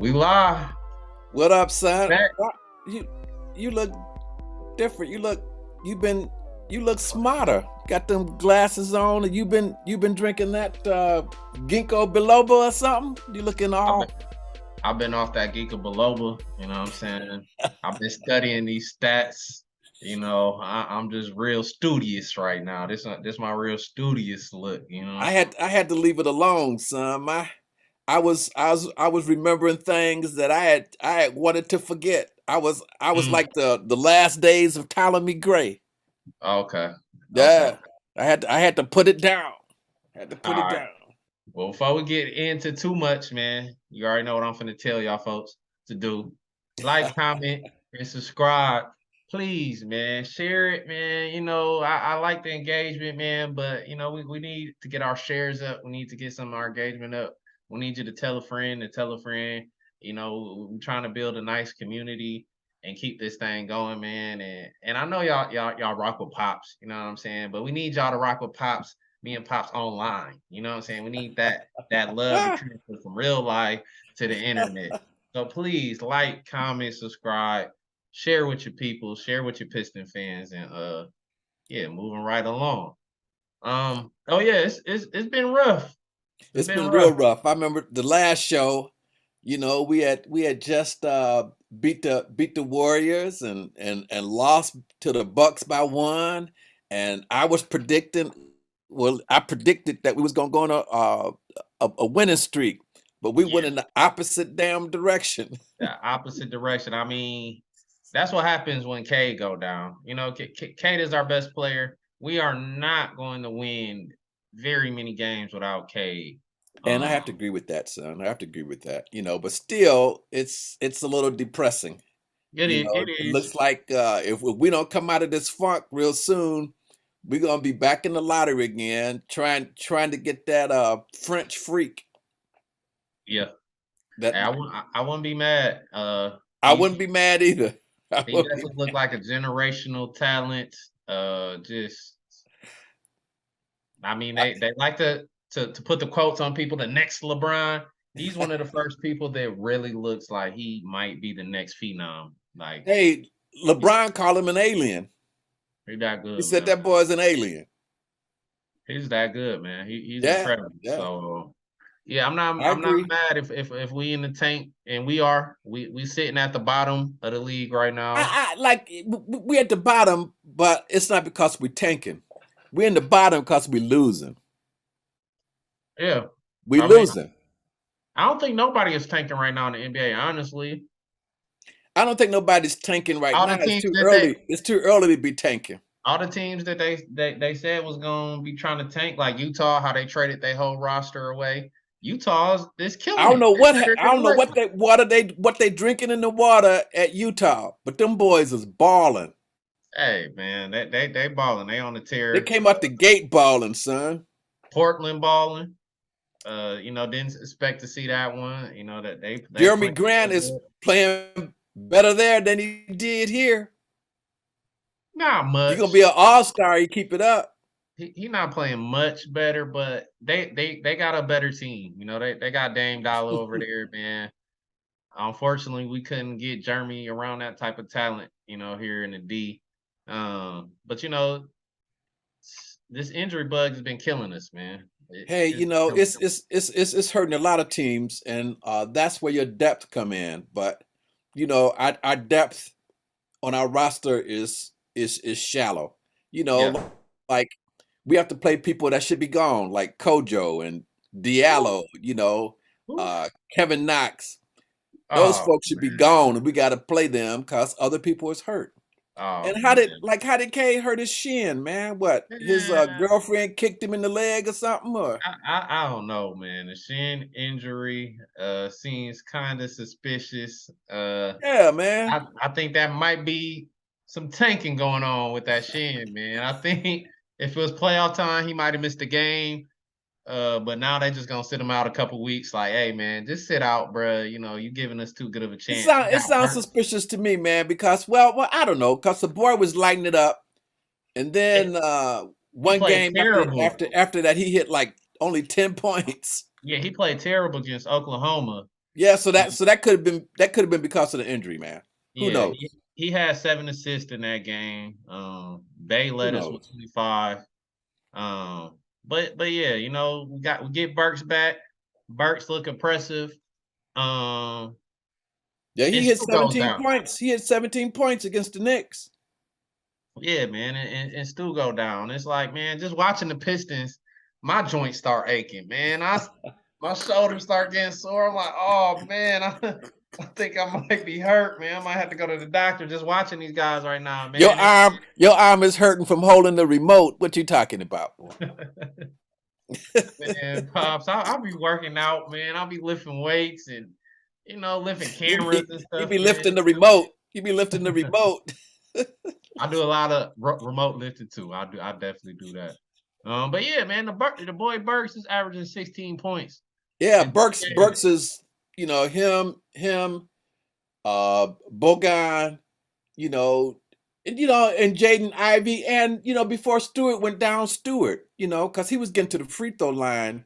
We live. What up, son? Back. You you look different. You look smarter. Got them glasses on, and you've been drinking that ginkgo biloba or something. You looking I've all been, I've been off that Geeka Biloba. You know what I'm saying? I've been studying these stats. I'm just real studious right now. This my real studious look. I had to leave it alone, son. I was remembering things that I had wanted to forget. I was Mm, like the last days of Ptolemy Gray. okay. Okay. Yeah. I had to put it down. Had to put All it right. down. Well, before we get into too much, man, you already know what I'm finna tell y'all folks to do. Like, comment, and subscribe. Please, man. Share it, man. I like the engagement, man, but we need to get our shares up. We need to get some of our engagement up. We need you to tell a friend and tell a friend. We're trying to build a nice community and keep this thing going, man. And I know y'all rock with Pops, you know what I'm saying? But we need y'all to rock with Pops, me and Pops online. You know what I'm saying? We need that love to transfer from real life to the internet. So please like, comment, subscribe, share with your people, share with your Piston fans, and yeah, moving right along. Oh yeah, it's been rough. It's It's been been rough. real rough. I remember the last show, we had just beat the Warriors and lost to the Bucks by one. And I predicted that we was gonna go on a winning streak, but we went Yeah, in the opposite damn direction. the opposite direction. I mean, that's what happens when Cade go down. Cade is our best player. We are not going to win very many games without Cade. And I have to Um, agree with that, son. I have to agree with that. But still, it's a little depressing. it It is. looks like if we don't come out of this funk real soon, we're gonna be back in the lottery again, trying to get that French freak. Yeah. That Hey, I wouldn't be mad. I wouldn't be mad either. I He wouldn't be definitely looked like a generational talent. Just I mean, mad. they like to put the quotes on people. The next LeBron. He's one of the first people that really looks like he might be the next phenom. Like Hey, he's LeBron called him an alien. he's that He good, said man. that boy's an alien. He's that good, man. He's Yeah, incredible. yeah. So yeah, I'm not I I'm not agree. mad if we in the tank, and we sitting at the bottom of the league right now. I like we at the bottom, but it's not because we're tanking. We're in the bottom because we losing. Yeah. We I mean, losing. I don't think nobody is tanking right now in the NBA, honestly. I don't think nobody's tanking right All now. the It's teams too that they early. It's too early to be tanking. all the teams that they said was gonna be trying to tank, like Utah, how they traded their whole roster away. Utah's is I killing don't it. know They're what better I than don't the know Lakers. what they drinking in the water at Utah, but them boys is balling. Hey man, they balling. They on the They tear. came out the gate balling, son. Portland balling. Didn't expect to see that one. That they Jeremy playing Grant real is good. playing better there than he did here. Not You're gonna be much. an all-star. You keep it up. He not playing much better, but they got a better team. They got Dame Dollar over there, man. Unfortunately, we couldn't get Jeremy around that type of talent, here in the D. But this injury bug has been killing us, man. Hey, It's killing it's hurting a lot of teams, and that's where your depth come in. But our depth on our roster is shallow. yeah. Like we have to play people that should be gone, like Kojo and Woo, Diallo. woo. Kevin Knox. Those Oh folks should be man. gone, and we got to play them because other people is hurt. Oh And man. how did K hurt his shin, man? What his Man, girlfriend kicked him in the leg or something? Or I don't know, man. The shin injury seems kind of suspicious. yeah, man. I think that might be some tanking going on with that shin, man. I think if it was playoff time, he might have missed the game. But now they just gonna sit him out a couple weeks. Like, hey, man, just sit out, bruh. You giving us too good of a chance. He It got sounds hurt. suspicious to me, man. Because I don't know. Because the boy was lighting it up, and It, then he one played game terrible. after that, he hit like only 10 points. Yeah, he played terrible against Oklahoma. Yeah, so that could have been because of the injury, man. Who Yeah, knows? he had 7 assists in that game. Bay Who led us with knows? 25. But yeah, we get Burks back. Burks look impressive. Um, Yeah, it he hit still goes 17 down. points. He hit 17 points against the Knicks. Yeah, man, and still go down. It's like, man, just watching the Pistons, my joints start aching, man. My shoulders start getting sore. I'm like, oh man, I think I might be hurt, man. I might have to go to the doctor just watching these guys right now, man. Your arm is hurting from holding the remote. What you talking about? Man, Pops, I'll be working out, man. I'll be lifting weights and lifting You cameras be and you stuff, be man. lifting the remote. You be lifting the remote. I do a lot of remote lifting too. I definitely do that. But yeah, man, the boy Burks is averaging 16 points. Yeah, in 2 Burks games. is, him, Bogan, you know, and Jaden Ivey, and before Stewart went down, Stewart, because he was getting to the free throw line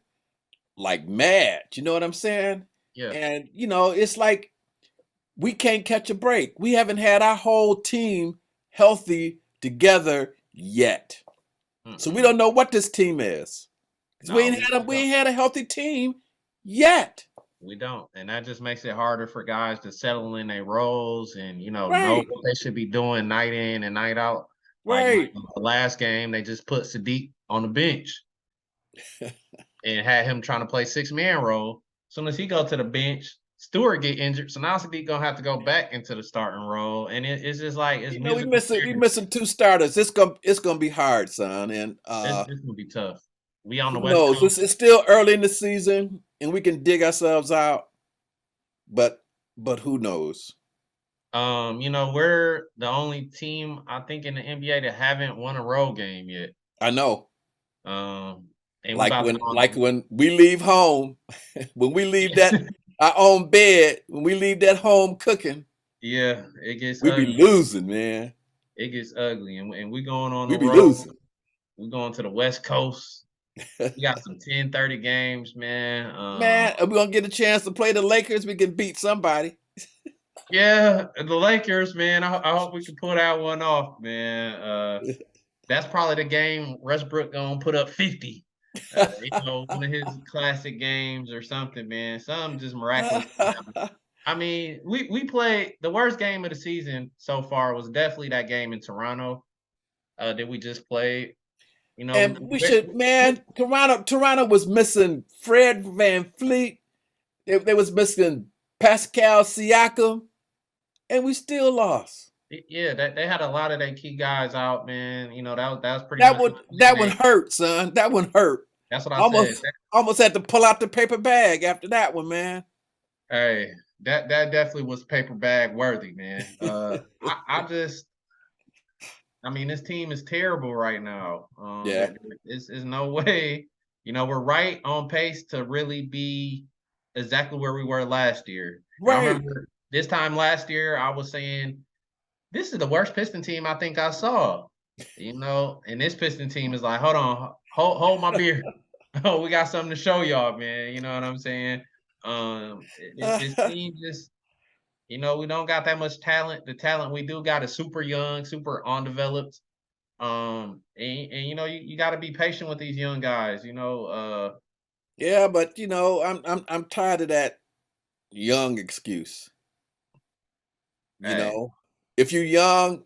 like mad. You know what I'm saying? Yeah. And it's like we can't catch a break. We haven't had our whole team healthy together yet. So we Mm-mm. don't know what this team is. 'Cause we No, ain't we had we don't. ain't had a healthy team yet. We don't, and that just makes it harder for guys to settle in their roles and know Right, what they should be doing night in and night out. Like right. the last game, they just put Sadiq on the bench and had him trying to play 6-man role. As soon as he go to the bench, Stewart get injured, so now Sadiq gonna have to go back into the starting role, and it's just like it's We musical missing we chairs. missing two starters. It's gonna be hard, son. And It's gonna be tough. We on the who West knows? Coast. It's still early in the season, and we can dig ourselves out. But who knows? We're the only team I think in the NBA that haven't won a road game yet. I know. Um, and we Like about to when go on like when we leave home, when we leave that our own bed, when we leave that home cooking, yeah, it gets we be ugly. losing, man. It gets ugly, and we going on We the be road. losing. We going to the West Coast. We got some 10:30 games, man. Man, if we're gonna get a chance to play the Lakers, we can beat somebody. Yeah, the Lakers, man. I hope we can pull that one off, man. That's probably the game Westbrook gonna put up 50. One of his classic games or something, man. Something just miraculous. I mean, we played the worst game of the season so far was definitely that game in Toronto that we just played. And we should, man. Toronto was missing Fred Van Fleet. They was missing Pascal Siakam, and we still lost. yeah, they had a lot of their key guys out, man. That was pretty That much one that one hurt, son. That one hurt. That's what I said. Almost had to pull out the paper bag after that one, man. Hey, that definitely was paper bag worthy, man. I mean, this team is terrible right now. Yeah. It's no way. We're right on pace to really be exactly where we were last year. I Right. remember this time last year, I was saying, this is the worst Piston team I think I saw. And this Piston team is like, hold on, hold my beer. Oh, we got something to show y'all, man. You know what I'm saying? This team just, we don't got that much talent. The talent we do got is super young, super undeveloped. And you got to be patient with these young guys. Yeah, but I'm tired of that young excuse. Hey, If you're young,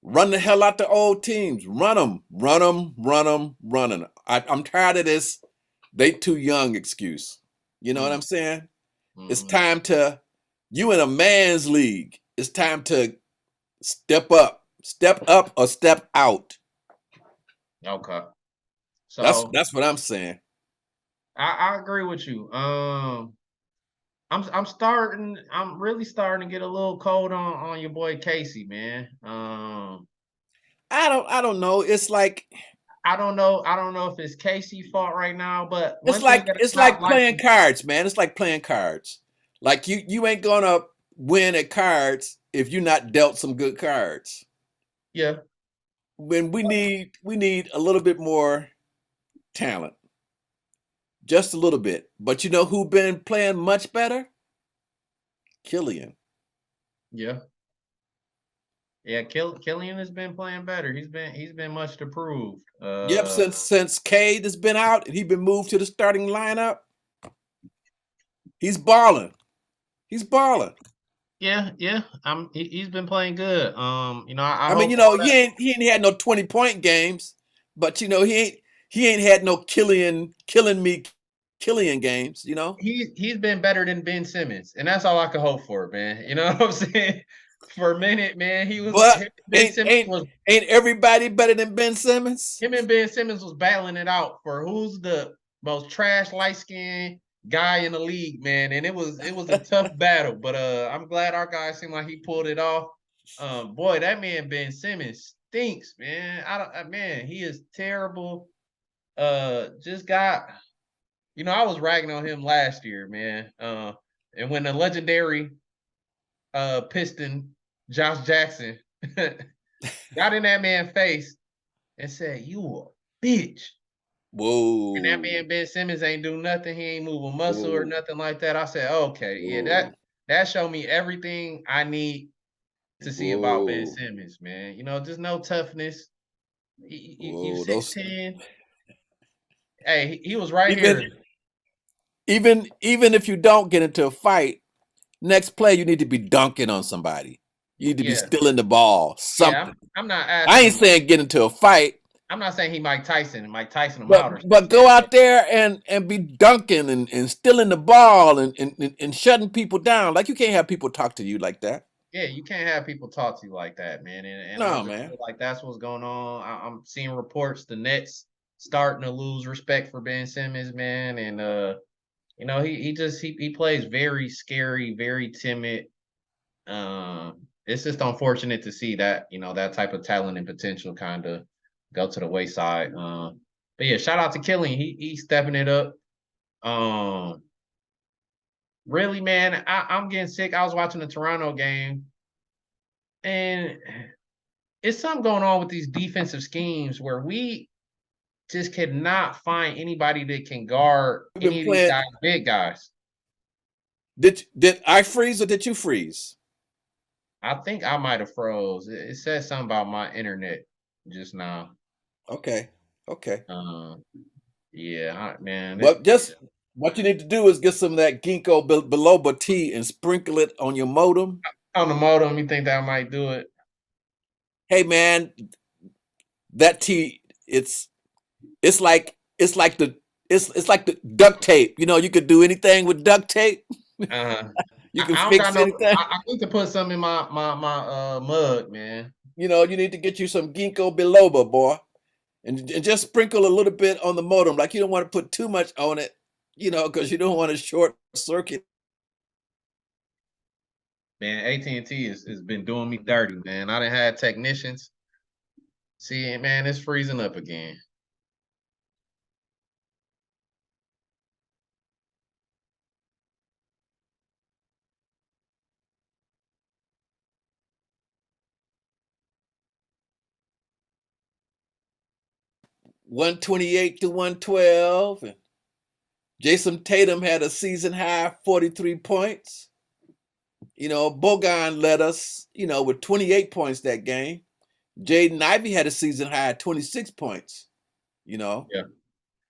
run the hell out the old teams. Run them, run them, run them, run them. I'm tired of this. They too young excuse. You know what I'm saying? It's time to you in a man's league. It's time to step up or step out. okay. So That's what I'm saying. I agree with you. I'm really starting to get a little cold on your boy Casey, man. I don't know. It's like I don't know if it's Casey's fault right now, but it's one thing like that it's I'm not like playing liking, cards, man. It's like playing cards. Like you ain't gonna win at cards if you're not dealt some good cards. yeah, When we need a little bit more talent. Just a little bit. But you know who been playing much better? Killian. Yeah. Yeah, Killian has been playing better. He's been much improved. Yep, since Cade has been out and he's been moved to the starting lineup, he's balling. He's balling. Yeah. He's been playing good. I I mean, hope all he ain't had no 20-point games, but he ain't had no killing games. he's been better than Ben Simmons, and that's all I could hope for, man. You know what I'm saying? For a minute, man, But Ben Simmons was ain't everybody better than Ben Simmons? him and Ben Simmons was battling it out for who's the most trash light skinned guy in the league, man. And it was a tough battle, but I'm glad our guy seemed like he pulled it off. Boy, that man Ben Simmons stinks, man. Man, he is terrible. Just got I was ragging on him last year, man. And when the legendary Piston Josh Jackson got in that man's face and said, "You a bitch." Whoa. And that man Ben Simmons ain't do nothing. He ain't move a muscle or nothing like that. I said, okay, yeah, Whoa. that showed me everything I need to see about Ben Simmons, man. Just no toughness. You 6'10". Hey, he was right here. Even if you don't get into a fight, next play you need to be dunking on somebody. You need to be stealing the ball. Something. Yeah, I'm not asking. I ain't saying get into a fight. I'm not saying he Mike Tyson him out. But go out there and be dunking and stealing the ball and shutting people down. Like, you can't have people talk to you like that. Yeah, you can't have people talk to you like that, man. And no, I man. Feel like that's what's going on. I'm seeing reports the Nets starting to lose respect for Ben Simmons, man. And he plays very scary, very timid. It's just unfortunate to see that, that type of talent and potential kind of go to the wayside. But yeah, shout out to Killian. He's stepping it up. Really, man, I'm getting sick. I was watching the Toronto game, and it's something going on with these defensive schemes where we just cannot find anybody that can guard any of these guys, big guys. Did I freeze or did you freeze? I think I might have froze. It said something about my internet just now. Okay. Yeah, man. Well, just what you need to do is get some of that ginkgo biloba tea and sprinkle it on your modem. On the modem, you think that might do it? Hey, man, that tea, it's like the duct tape. You could do anything with duct tape. You can fix anything. I need to put some in my mug, man. You need to get you some ginkgo biloba, boy, and just sprinkle a little bit on the modem. Like, you don't want to put too much on it, because you don't want to short circuit. Man, AT&T has been doing me dirty, man. I done had technicians. See, man, it's freezing up again. $128 to $112, and Jason Tatum had a season high 43 points. Bogan led us, with 28 points that game. Jaden Ivey had a season high 26 points. Yeah,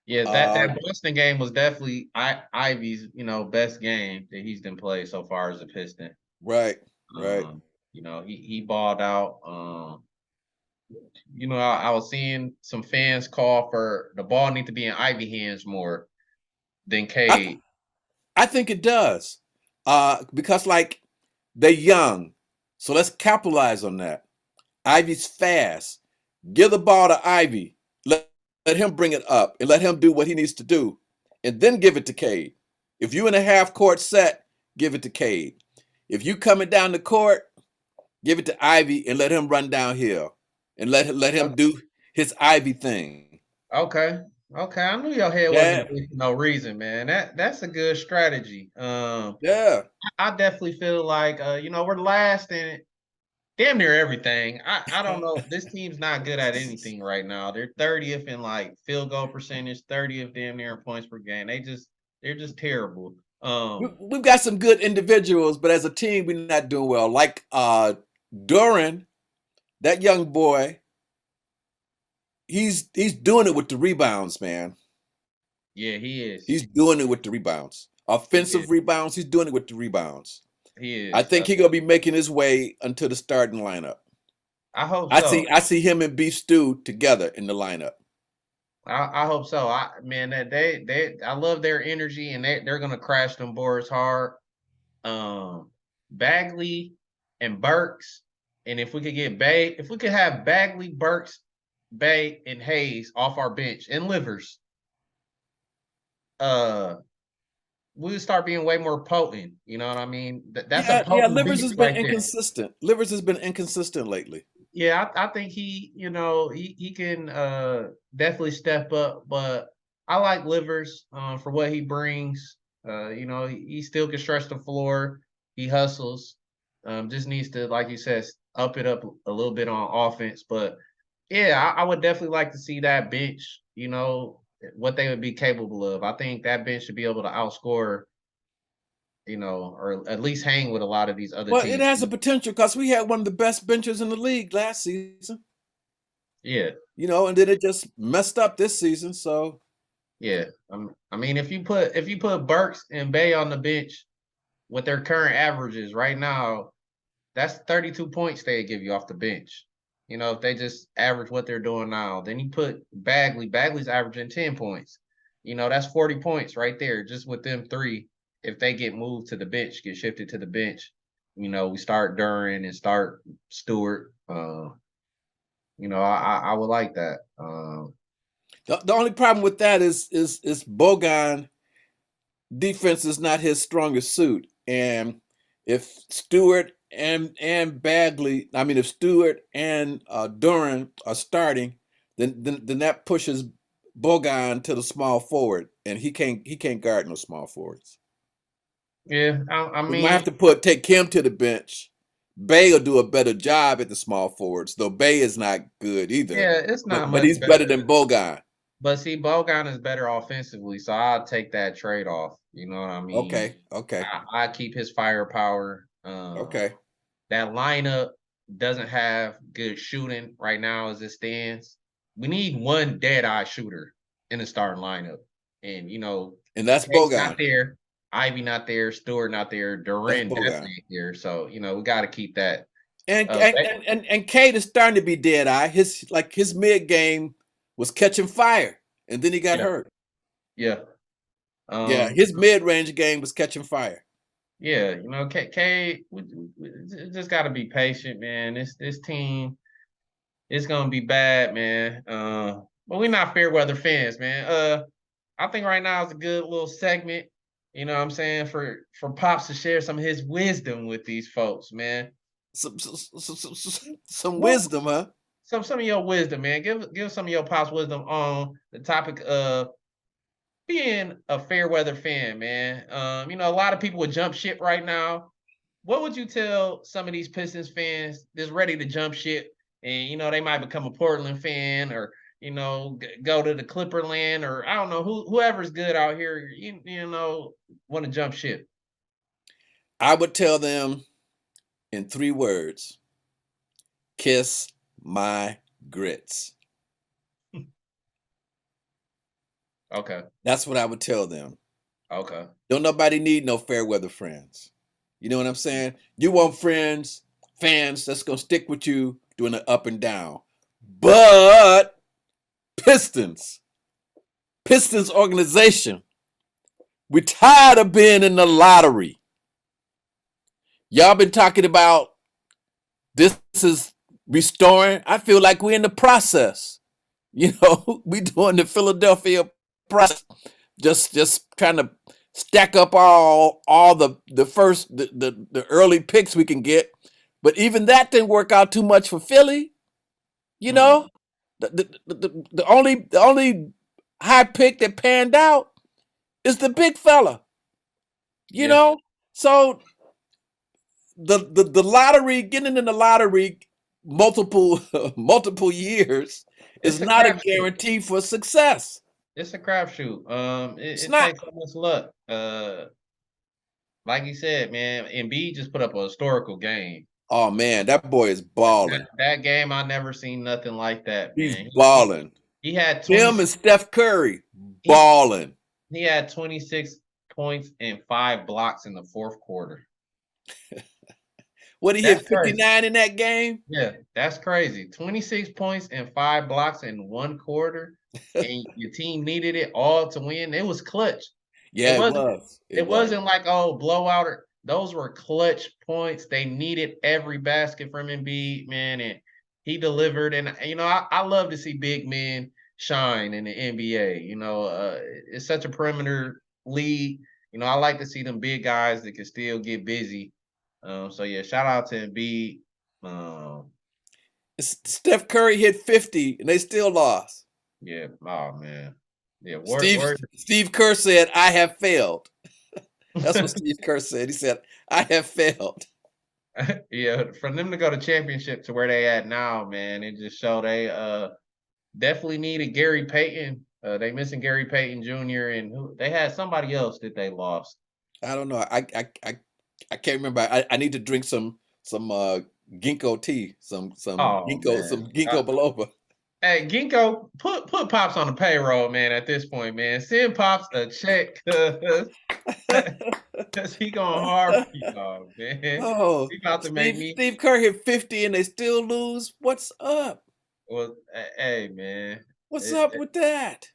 that Boston game was definitely Ivey's, best game that he's been played so far as a Piston. Right. He balled out. I was seeing some fans call for the ball need to be in Ivy hands more than Cade. I think it does. Because, like, they're young. So let's capitalize on that. Ivy's fast. Give the ball to Ivy. Let him bring it up and let him do what he needs to do. And then give it to Cade. If you in a half court set, give it to Cade. If you coming down the court, give it to Ivy and let him run downhill. And let him do his Ivy thing. Okay. I knew your head wasn't for no reason, man. That's a good strategy. Yeah. I definitely feel like we're last in damn near everything. I don't know. This team's not good at anything right now. They're 30th in like field goal percentage, 30th damn near in points per game. They're just terrible. We've got some good individuals, but as a team, we're not doing well. Like Duran, that young boy, he's doing it with the rebounds, man. Yeah, he is. He's doing it with the rebounds. He is. Offensive rebounds, he's doing it with the rebounds. He I is. think he's gonna be making his way into the starting lineup. I hope I so. see him and Beef Stew together in the lineup. I hope so. Man, that I love their energy, and they're gonna crash them boards hard. Bagley and Burks, and if we could get Bay, if we could have Bagley, Burks, Bay, and Hayes off our bench and Livers, we would start being way more potent. You know what I mean? That's a potent Livers beast has been right there. inconsistent. Livers has been inconsistent lately. Yeah, I think he, he can definitely step up, but I like Livers for what he brings. He still can stretch the floor. He hustles. Just needs to, like you said, up it up a little bit on offense. But yeah, I would definitely like to see that bench, what they would be capable of. I think that bench should be able to outscore, or at least hang with a lot of these other Well, teams. it has a potential because we had one of the best benches in the league last season. Yeah. And then it just messed up this season. So yeah, I mean, if you put Burks and Bay on the bench with their current averages right now, that's 32 points they give you off the bench. If they just average what they're doing now, then you put Bagley's averaging 10 points. That's 40 points right there just with them three. If they get moved to the bench, get shifted to the bench, we start Duran and start Stewart. I would like that. The only problem with that is Bogan defense is not his strongest suit. And if Stewart and Bagley, if Stewart and Duran are starting, then that pushes Bogan to the small forward, and he can't guard no small forwards. Yeah, I mean, we might have to take him to the bench. Bay will do a better job at the small forwards, though Bay is not good either. Yeah, it's not but he's better than Bogan. But see, Bogan is better offensively, so I'll take that trade off. You know what I mean? Okay. I keep his firepower. Okay. That lineup doesn't have good shooting right now as it stands. We need one dead-eye shooter in the starting lineup. And, and that's Bogan. Not there. Ivy not there. Stewart not there. Duran definitely here. So, we got to keep that. And Cade is starting to be dead-eye. His mid-game was catching fire, and then he got hurt. Yeah. His mid-range game was catching fire. Yeah, Cade, we just got to be patient, man. This team is going to be bad, man. But we're not fair weather fans, man. I think right now is a good little segment, you know what I'm saying, for Pops to share some of his wisdom with these folks, man. Some wisdom, huh? Some of your wisdom, man. Give some of your Pops wisdom on the topic of being a fair weather fan, man. A lot of people would jump ship right now. What would you tell some of these Pistons fans that's ready to jump ship and, they might become a Portland fan or, go to the Clipper land or I don't know, whoever's good out here, want to jump ship? I would tell them in 3 words, kiss my grits. Okay. That's what I would tell them. Okay. Don't nobody need no fair weather friends. You know what I'm saying? You want fans that's going to stick with you during the up and down. But Pistons organization, we're tired of being in the lottery. Y'all been talking about this is restoring. I feel like we're in the process. We doing the Philadelphia process, just trying to stack up all the first the early picks we can get, but even that didn't work out too much for Philly. The only high pick that panned out is the big fella. So the lottery, getting in the lottery multiple years is not a guarantee for success. It's a crapshoot. It not. takes so much luck. like you said, man, Embiid just put up a historical game. Oh man, that boy is That, balling. that game, I never seen nothing like that, He's man. balling. He had Him 26. and Steph Curry He balling. he had 26 points and 5 blocks in the fourth quarter. What he That's hit crazy. 59 in that game? Yeah, that's crazy. 26 points and 5 blocks in one quarter, and your team needed it all to win. It was clutch. It Yeah, it wasn't. was. It It was. wasn't like, oh, blowout. Those were clutch points. They needed every basket from Embiid, man, and he delivered. And I love to see big men shine in the NBA. It's such a perimeter league. I like to see them big guys that can still get busy. So yeah, shout out to Embiid. Um, Steph Curry hit 50 and they still lost. yeah, oh man, yeah. Steve Steve Kerr said, "I have failed." That's what Steve Kerr said. He said, "I have failed." Yeah, for them to go to championship to where they at now, man, it just showed they definitely needed Gary Payton. They missing Gary Payton Jr. and they had somebody else that they lost. I don't know. I can't remember. I need to drink some ginkgo tea, some Oh man. ginkgo biloba. Hey, Ginkgo, put Pops on the payroll, man, at this point, man. Send Pops a check because he going hard for y'all, man. Oh, He about to make me Steve Kerr hit 50 and they still lose. What's up? well, hey man. What's It, up with that?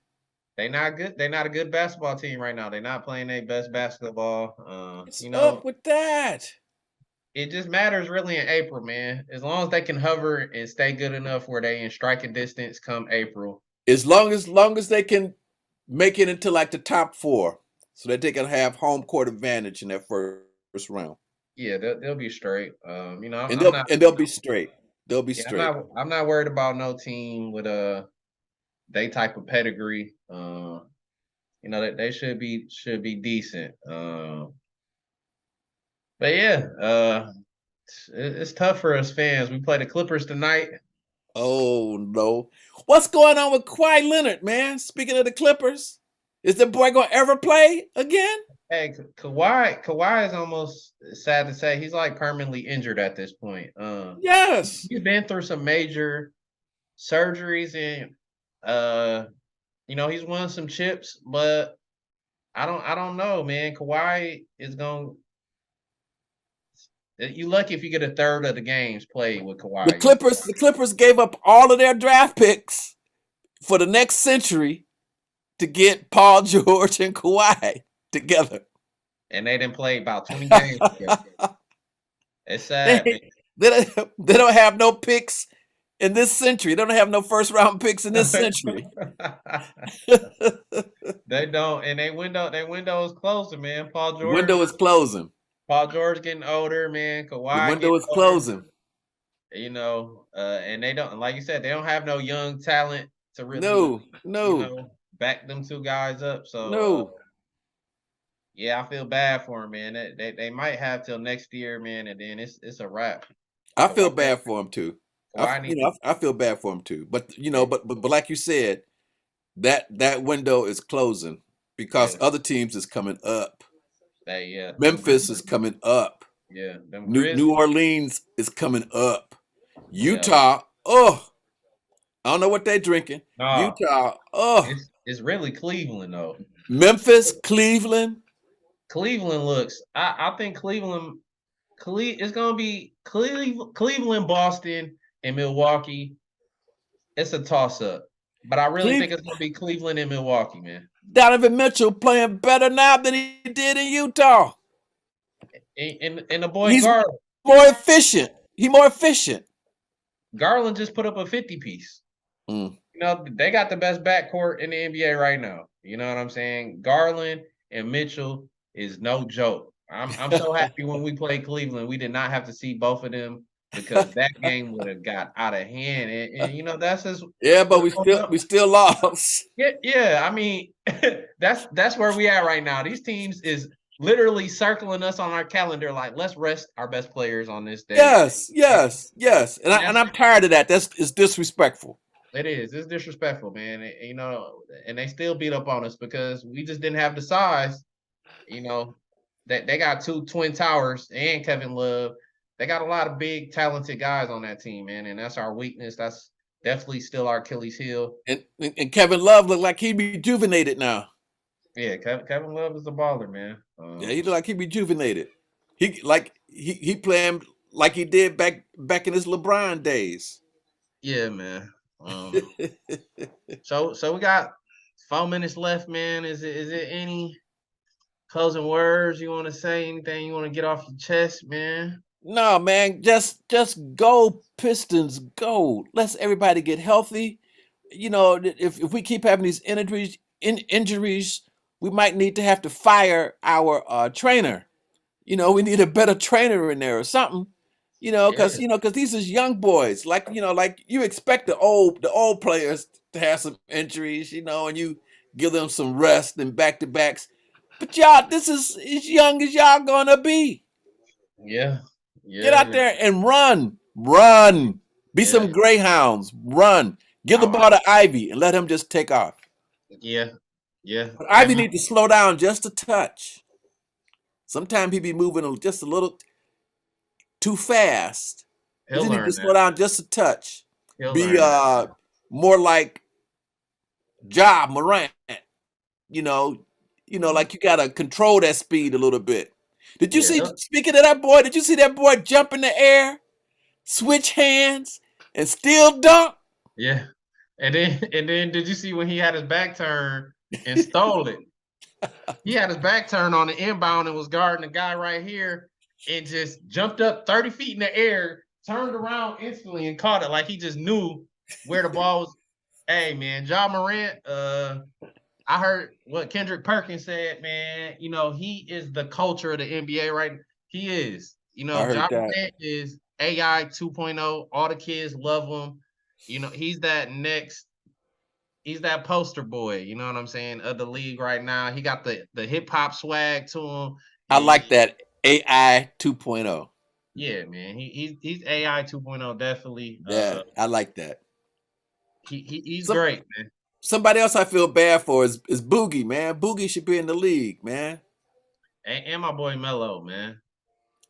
They not good. They not a good basketball team right now. They're not playing their best basketball. What's up with that? It just matters really in April, man. As long as they can hover and stay good enough where they in striking distance come April. As long as they can make it into like the top 4, so that they can have home court advantage in that first round. Yeah, they'll be straight. And I'm not. they'll be straight. They'll be Yeah, straight. I'm not worried about no team with they type of pedigree. That they should be decent. But yeah, it's tough for us fans. We play the Clippers tonight. Oh no. What's going on with Kawhi Leonard, man? Speaking of the Clippers, is the boy gonna ever play again? Hey, Kawhi is almost sad to say he's like permanently injured at this point. Yes. He's been through some major surgeries and he's won some chips, but I don't know, man. Kawhi is going you lucky if you get a third of the games played with The Kawhi. Clippers gave up all of their draft picks for the next century to get Paul George and Kawhi together. And they didn't play about 20 games together. It's sad. They don't have no picks in this century. They don't have no first round picks in this century. They don't, and their window is closing, man. The window is closing. Paul George getting older, man. Kawhi The window is closing. And they don't, like you said, they don't have no young talent to really, back them two guys up. So, yeah, I feel bad for them, man. They might have till next year, man, and then it's a wrap. I feel bad for him too. Kawhi I feel bad for him too. But but like you said, that window is closing because other teams is coming up. yeah. Memphis is coming up. Yeah. New Orleans is coming up. Utah, I don't know what they're drinking. Utah, it's really Cleveland though. Memphis, Cleveland. Cleveland looks. I think Cleveland. It's gonna be Cleveland, Boston, and Milwaukee. It's a toss up, but I really think it's gonna be Cleveland and Milwaukee, man. Donovan Mitchell playing better now than he did in Utah. And the boy Garland more efficient. He's more efficient. Garland just put up a 50-piece. They got the best backcourt in the NBA right now. You know what I'm saying? Garland and Mitchell is no joke. I'm so happy when we played Cleveland, we did not have to see both of them because that game would have got out of hand. And that's just but we still lost. Yeah. I mean, that's where we at right now. These teams is literally circling us on our calendar like let's rest our best players on this day. Yes. And I'm tired of that. It's disrespectful. It is. It's disrespectful, man. And they still beat up on us because we just didn't have the size, they got two twin towers and Kevin Love. They got a lot of big talented guys on that team, man, and that's our weakness. That's definitely still our Achilles heel. And Kevin Love looked like he rejuvenated now. Yeah, Kevin Love is a baller, man. Yeah, he looked like he rejuvenated. He playing like he did back in his LeBron days. Yeah, man. So we got 4 minutes left, man. Is it any closing words you want to say? Anything you want to get off your chest, man? No, man, just go Pistons, go. Let's everybody get healthy. You know, if we keep having these injuries, we might need to have to fire our trainer. You know, we need a better trainer in there or something. Yeah, Because these is young boys. Like like you expect the old players to have some injuries. And you give them some rest and back to backs. But y'all, this is as young as y'all gonna be. yeah, Get yeah, out there and run. Be yeah. some greyhounds. Run. Give the ball to Ivy and let him just take off. Yeah, yeah. But Ivy need to slow down just a touch. Sometimes he be moving just a little too fast. He He'll just need learn to slow that. down just a touch. He'll Be learn that. more like Ja Morant. You know, like you gotta control that speed a little bit. Did you Yeah, see? Speaking of that boy, did you see that boy jump in the air, switch hands, and still dunk? yeah. And then did you see when he had his back turned and stole it? He had his back turned on the inbound and was guarding the guy right here and just jumped up 30 feet in the air, turned around instantly and caught it like he just knew where the ball was. Hey man, Ja Morant, I heard what Kendrick Perkins said, man. He is the culture of the NBA, right? He is. I Ja heard that. Morant is AI 2.0. All the kids love him. He's that poster boy, you know what I'm saying, of the league right now. He got the hip hop swag to him. I like that AI 2.0. Yeah, man. He's AI 2.0 definitely. Yeah, I like that. He's Some great, man. Somebody else I feel bad for is Boogie, man. Boogie should be in the league, man. And my boy Melo, man.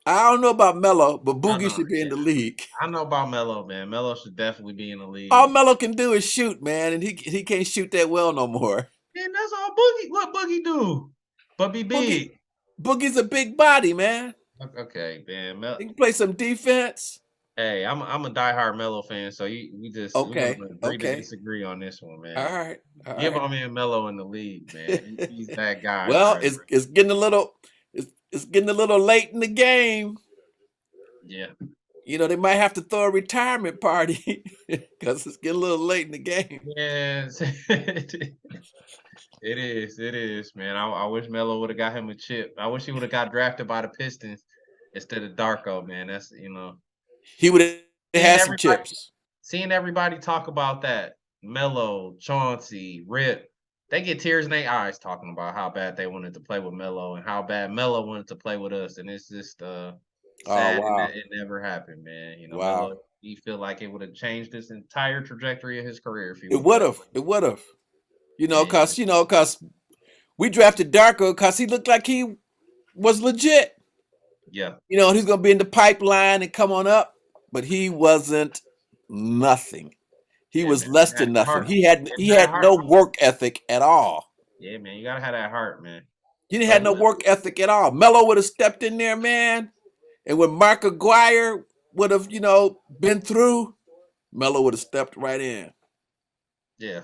I don't know about Melo, but I Boogie know, should be in yeah. the league. I know about Melo, man. Melo should definitely be in the All league. Melo can do is shoot, man, and he can't shoot that well no more. And that's all Boogie. What Boogie do? But be Boogie big. Boogie's a big body, man. Okay, man. He can play some defense. Hey, I'm a diehard Melo fan, so we're Okay, gonna agree to okay. disagree on this one, All man. right, all Give right. my man Melo in the league, man. He's that guy Well, right it's getting a little it's getting a little late in the game. Yeah. They might have to throw a retirement party because it's getting a little late in the game. Yes. It is, man. I wish Melo would have got him a chip. I wish he would have got drafted by the Pistons instead of Darko, man. That's He would have seeing had some everybody chips. seeing everybody talk about that. Melo, Chauncey, Rip, they get tears in their eyes talking about how bad they wanted to play with Melo and how bad Melo wanted to play with us. And it's just Oh sad wow, that it never happened, man. wow! Melo, he feel like it would have changed this entire trajectory of his career if he It would have would played. have. It would have. And Cause we drafted Darko because he looked like he was legit. yeah, He's gonna be in the pipeline and come on up, but he wasn't nothing. He yeah, was man. less You had than that nothing. heart. He had You he had that had heart. no work ethic at all. Yeah, man. You gotta have that heart, man. He didn't have But no work ethic at all. Melo would have stepped in there, man, and when Mark Aguirre would have, been through, Melo would have stepped right in. yeah,